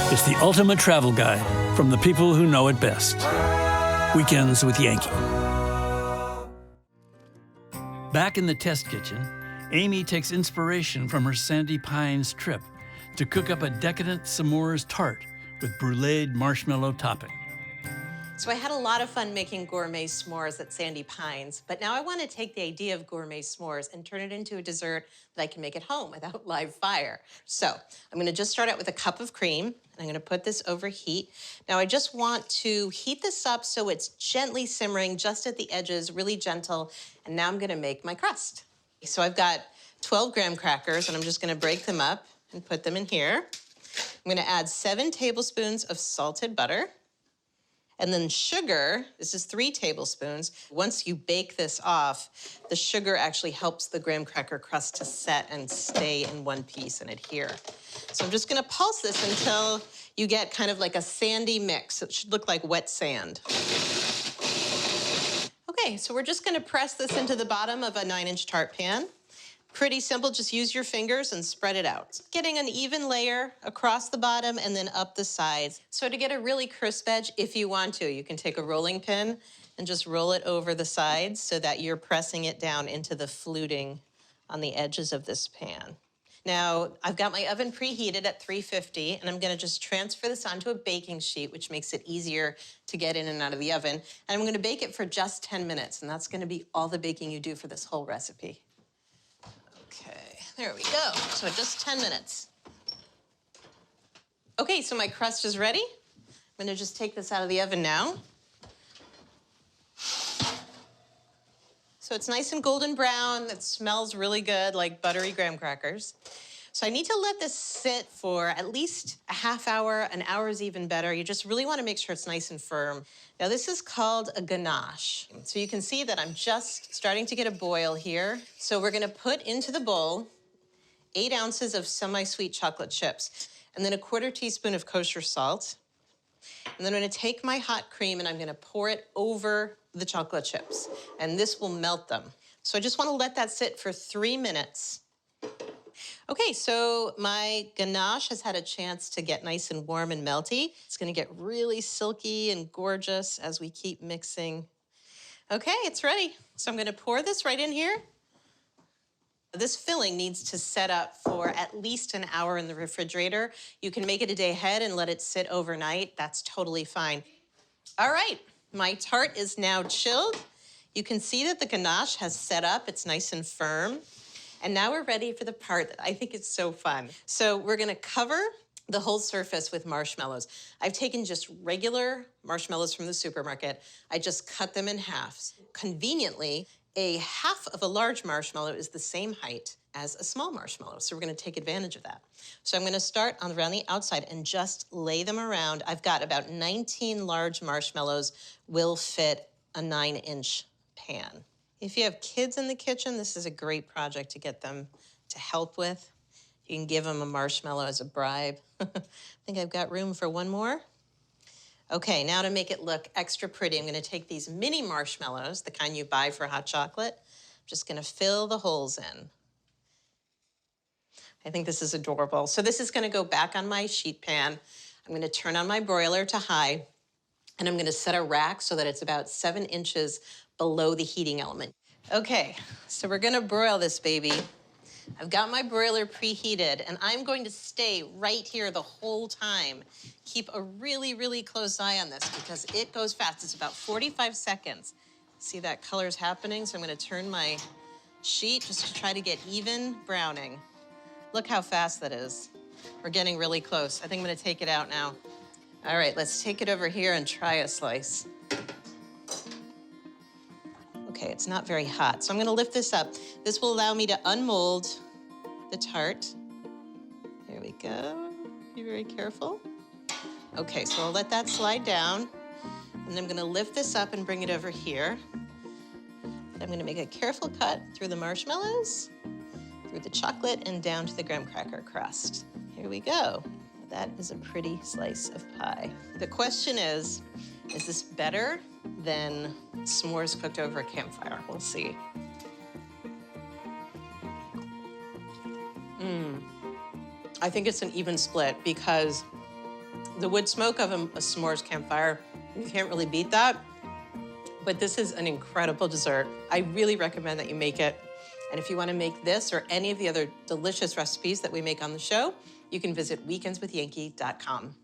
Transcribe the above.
It's the ultimate travel guide from the people who know it best. Weekends with Yankee. Back in the test kitchen, Amy takes inspiration from her Sandy Pines trip to cook up a decadent s'mores tart with bruleed marshmallow topping. So I had a lot of fun making gourmet s'mores at Sandy Pines, but now I want to take the idea of gourmet s'mores and turn it into a dessert that I can make at home without live fire. So I'm going to just start out with a cup of cream, and I'm going to put this over heat. Now I just want to heat this up so it's gently simmering just at the edges, really gentle, and now I'm going to make my crust. So I've got 12 graham crackers, and I'm just going to break them up and put them in here. I'm going to add 7 tablespoons of salted butter. And then sugar, this is 3 tablespoons. Once you bake this off, the sugar actually helps the graham cracker crust to set and stay in one piece and adhere. So I'm just gonna pulse this until you get kind of like a sandy mix. It should look like wet sand. Okay, so we're just gonna press this into the bottom of a 9-inch tart pan. Pretty simple, just use your fingers and spread it out. Getting an even layer across the bottom and then up the sides. So to get a really crisp edge, if you want to, you can take a rolling pin and just roll it over the sides so that you're pressing it down into the fluting on the edges of this pan. Now, I've got my oven preheated at 350, and I'm gonna just transfer this onto a baking sheet, which makes it easier to get in and out of the oven. And I'm gonna bake it for just 10 minutes, and that's gonna be all the baking you do for this whole recipe. Okay, there we go. So just 10 minutes. Okay, so my crust is ready. I'm gonna just take this out of the oven now. So it's nice and golden brown. It smells really good, like buttery graham crackers. So I need to let this sit for at least a half hour. An hour is even better. You just really want to make sure it's nice and firm. Now this is called a ganache. So you can see that I'm just starting to get a boil here. So we're gonna put into the bowl 8 ounces of semi-sweet chocolate chips, and then a 1/4 teaspoon of kosher salt. And then I'm gonna take my hot cream and I'm gonna pour it over the chocolate chips, and this will melt them. So I just wanna let that sit for 3 minutes. Okay, so my ganache has had a chance to get nice and warm and melty. It's gonna get really silky and gorgeous as we keep mixing. Okay, it's ready. So I'm gonna pour this right in here. This filling needs to set up for at least an hour in the refrigerator. You can make it a day ahead and let it sit overnight. That's totally fine. All right, my tart is now chilled. You can see that the ganache has set up. It's nice and firm. And now we're ready for the part that I think is so fun. So we're gonna cover the whole surface with marshmallows. I've taken just regular marshmallows from the supermarket. I just cut them in half. Conveniently, a half of a large marshmallow is the same height as a small marshmallow, so we're gonna take advantage of that. So I'm gonna start around the outside and just lay them around. I've got about 19 large marshmallows will fit a 9-inch pan. If you have kids in the kitchen, this is a great project to get them to help with. You can give them a marshmallow as a bribe. I think I've got room for one more. Okay, now to make it look extra pretty, I'm gonna take these mini marshmallows, the kind you buy for hot chocolate. I'm just gonna fill the holes in. I think this is adorable. So this is gonna go back on my sheet pan. I'm gonna turn on my broiler to high, and I'm gonna set a rack so that it's about 7 inches below the heating element. Okay, so we're gonna broil this baby. I've got my broiler preheated, and I'm going to stay right here the whole time. Keep a really, really close eye on this because it goes fast. It's about 45 seconds. See that color's happening? So I'm gonna turn my sheet just to try to get even browning. Look how fast that is. We're getting really close. I think I'm gonna take it out now. All right, let's take it over here and try a slice. Okay, it's not very hot, so I'm gonna lift this up. This will allow me to unmold the tart. Here we go. Be very careful. Okay, so I'll let that slide down, and I'm gonna lift this up and bring it over here. And I'm gonna make a careful cut through the marshmallows, through the chocolate, and down to the graham cracker crust. Here we go. That is a pretty slice of pie. The question is this better than s'mores cooked over a campfire? We'll see. I think it's an even split because The wood smoke of a s'mores campfire, you can't really beat that. But this is an incredible dessert. I really recommend that you make it. And if you want to make this or any of the other delicious recipes that we make on the show, you can visit weekendswithyankee.com.